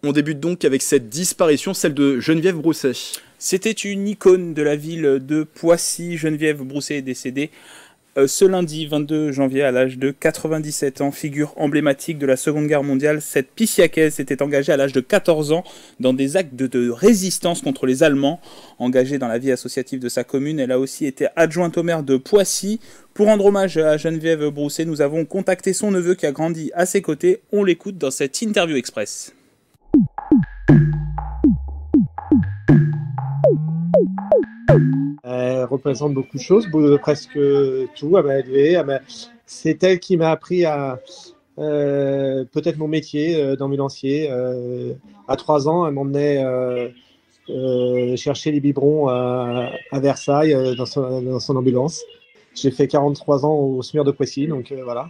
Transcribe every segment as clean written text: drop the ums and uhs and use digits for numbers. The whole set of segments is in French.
On débute donc avec cette disparition, celle de Geneviève Brousset. C'était une icône de la ville de Poissy. Geneviève Brousset est décédée ce lundi 22 janvier à l'âge de 97 ans. Figure emblématique de la Seconde Guerre mondiale, cette Pissiacaise s'était engagée à l'âge de 14 ans dans des actes de résistance contre les Allemands. Engagée dans la vie associative de sa commune, elle a aussi été adjointe au maire de Poissy. Pour rendre hommage à Geneviève Brousset, nous avons contacté son neveu qui a grandi à ses côtés. On l'écoute dans cette interview express. Elle représente beaucoup de choses, presque tout. Elle m'a élevé. C'est elle qui m'a appris à peut-être mon métier d'ambulancier. À 3 ans, elle m'emmenait chercher les biberons à Versailles dans son ambulance. J'ai fait 43 ans au SMUR de Poissy, donc voilà.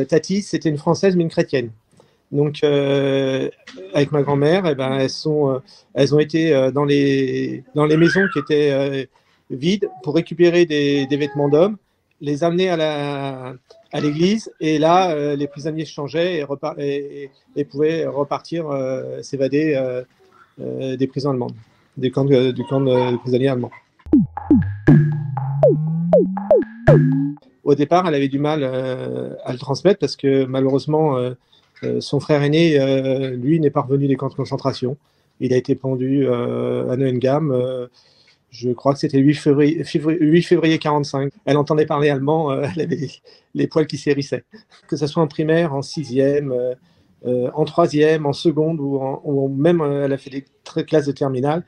Tati, c'était une Française mais une chrétienne. Donc, avec ma grand-mère, elles ont été dans les maisons qui étaient vides pour récupérer des vêtements d'hommes, les amener à l'église, et là, les prisonniers se changeaient et pouvaient repartir, s'évader des prisons allemandes, du camp de prisonniers allemands. Au départ, elle avait du mal à le transmettre parce que malheureusement, son frère aîné, lui, n'est pas revenu des camps de concentration. Il a été pendu à Neuengamme. Je crois que c'était le 8 février 1945. Elle entendait parler allemand, elle avait les poils qui s'hérissaient. Que ce soit en primaire, en 6e, en 3e, en seconde, ou même elle a fait des classes de terminale.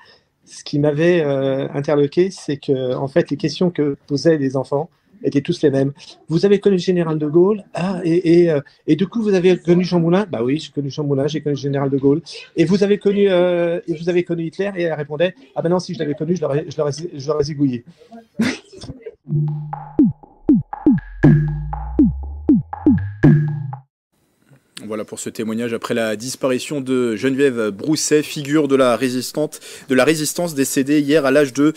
Ce qui m'avait interloqué, c'est que en fait, les questions que posaient les enfants étaient tous les mêmes. Vous avez connu le général de Gaulle? Ah, et du coup, vous avez connu Jean Moulin? Bah oui, j'ai connu Jean Moulin, j'ai connu le général de Gaulle. Et vous avez connu Hitler? Et elle répondait, ah ben non, si je l'avais connu, je l'aurais zigouillé. Voilà pour ce témoignage après la disparition de Geneviève Brousset, figure de la résistance décédée hier à l'âge de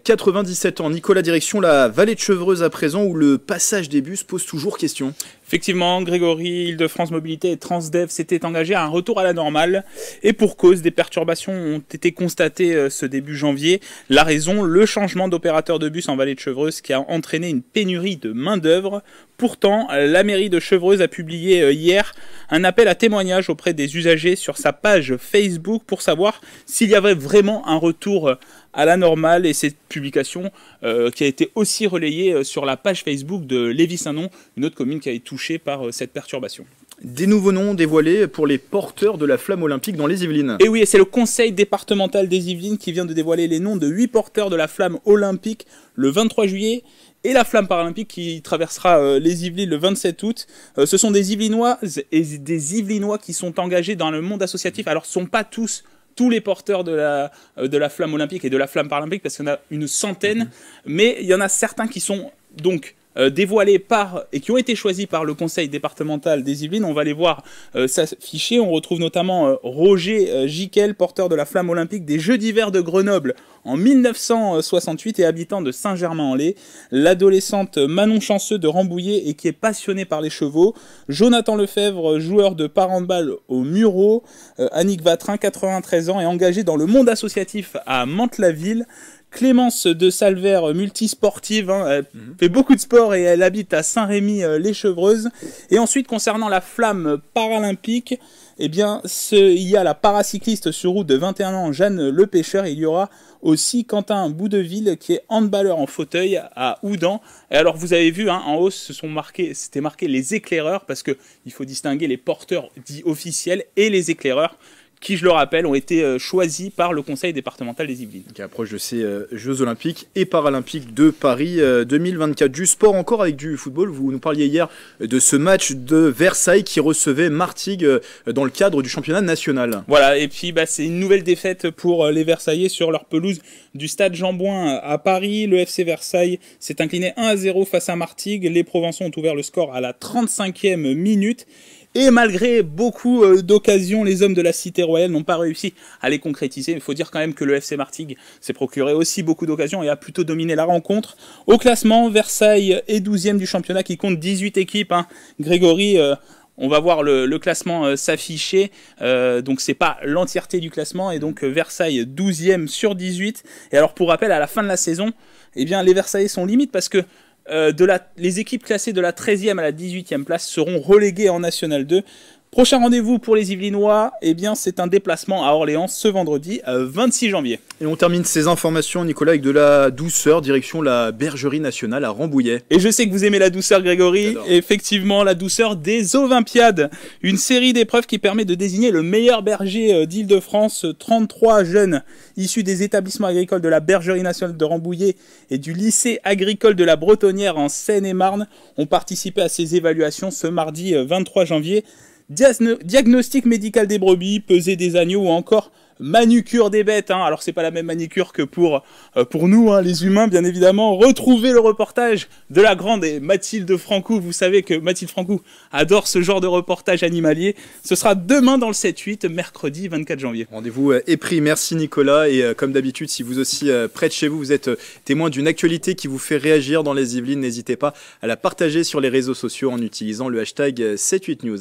97 ans. Nicolas, direction la vallée de Chevreuse à présent, où le passage des bus pose toujours question. Effectivement, Grégory, Île-de-France Mobilité et Transdev s'étaient engagés à un retour à la normale. Et pour cause, des perturbations ont été constatées ce début janvier. La raison, le changement d'opérateur de bus en vallée de Chevreuse qui a entraîné une pénurie de main-d'œuvre. Pourtant, la mairie de Chevreuse a publié hier un appel à témoignage auprès des usagers sur sa page Facebook pour savoir s'il y avait vraiment un retour à la normale, et cette publication qui a été aussi relayée sur la page Facebook de Lévis-Saint-Non, une autre commune qui a été touchée par cette perturbation. Des nouveaux noms dévoilés pour les porteurs de la flamme olympique dans les Yvelines. Et oui, c'est le conseil départemental des Yvelines qui vient de dévoiler les noms de 8 porteurs de la flamme olympique le 23 juillet et la flamme paralympique qui traversera les Yvelines le 27 août. Ce sont des Yvelinoises et des Yvelinois qui sont engagés dans le monde associatif. Alors, ce ne sont pas tous les porteurs de la flamme olympique et de la flamme paralympique, parce qu'il y en a une centaine, mais il y en a certains qui sont donc dévoilés et qui ont été choisis par le conseil départemental des Yvelines. On va les voir s'afficher. On retrouve notamment Roger Giquel, porteur de la flamme olympique des Jeux d'hiver de Grenoble en 1968 et habitant de Saint-Germain-en-Laye. L'adolescente Manon Chanceux de Rambouillet et qui est passionnée par les chevaux. Jonathan Lefebvre, joueur de par-handball au Murau. Annick Vatrin, 93 ans, est engagée dans le monde associatif à Mantes-la-Ville. Clémence de Salvert, multisportive, elle fait beaucoup de sport et elle habite à Saint-Rémy-les-Chevreuses. Et ensuite, concernant la flamme paralympique, eh bien, il y a la paracycliste sur route de 21 ans, Jeanne Le Pêcheur, et il y aura aussi Quentin Boudeville, qui est handballeur en fauteuil à Houdan. Et alors, vous avez vu, en haut, c'était marqué les éclaireurs, parce qu'il faut distinguer les porteurs dits officiels et les éclaireurs, qui, je le rappelle, ont été choisis par le conseil départemental des Yvelines. Qui approche de ces Jeux Olympiques et Paralympiques de Paris 2024. Du sport encore avec du football. Vous nous parliez hier de ce match de Versailles qui recevait Martigues dans le cadre du championnat national. Voilà, et puis c'est une nouvelle défaite pour les Versaillais sur leur pelouse du stade Jean-Bouin à Paris. Le FC Versailles s'est incliné 1-0 face à Martigues. Les Provençaux ont ouvert le score à la 35e minute. Et malgré beaucoup d'occasions, les hommes de la Cité Royale n'ont pas réussi à les concrétiser. Il faut dire quand même que le FC Martigues s'est procuré aussi beaucoup d'occasions et a plutôt dominé la rencontre. Au classement, Versailles est 12e du championnat qui compte 18 équipes. Grégory, On va voir le classement s'afficher, donc c'est pas l'entièreté du classement, et donc Versailles 12e sur 18. Et alors pour rappel, à la fin de la saison, eh bien, les Versaillais sont limites parce que les équipes classées de la 13e à la 18e place seront reléguées en National 2. Prochain rendez-vous pour les Yvelinois, eh bien, c'est un déplacement à Orléans ce vendredi 26 janvier. Et on termine ces informations, Nicolas, avec de la douceur, direction la Bergerie Nationale à Rambouillet. Et je sais que vous aimez la douceur, Grégory. Effectivement, la douceur des Olympiades. Une série d'épreuves qui permet de désigner le meilleur berger d'Île-de-France. 33 jeunes issus des établissements agricoles de la Bergerie Nationale de Rambouillet et du lycée agricole de la Bretonnière en Seine-et-Marne ont participé à ces évaluations ce mardi 23 janvier. Diagnostic médical des brebis, pesée des agneaux ou encore manucure des bêtes. Alors c'est pas la même manucure que pour nous, les humains bien évidemment. Retrouvez le reportage de la grande et Mathilde Francou. Vous savez que Mathilde Francou adore ce genre de reportage animalier. Ce sera demain dans le 7-8, mercredi 24 janvier. Rendez-vous est pris. Merci Nicolas. Et comme d'habitude, si vous aussi près de chez vous, vous êtes témoin d'une actualité qui vous fait réagir dans les Yvelines, n'hésitez pas à la partager sur les réseaux sociaux en utilisant le hashtag 78news.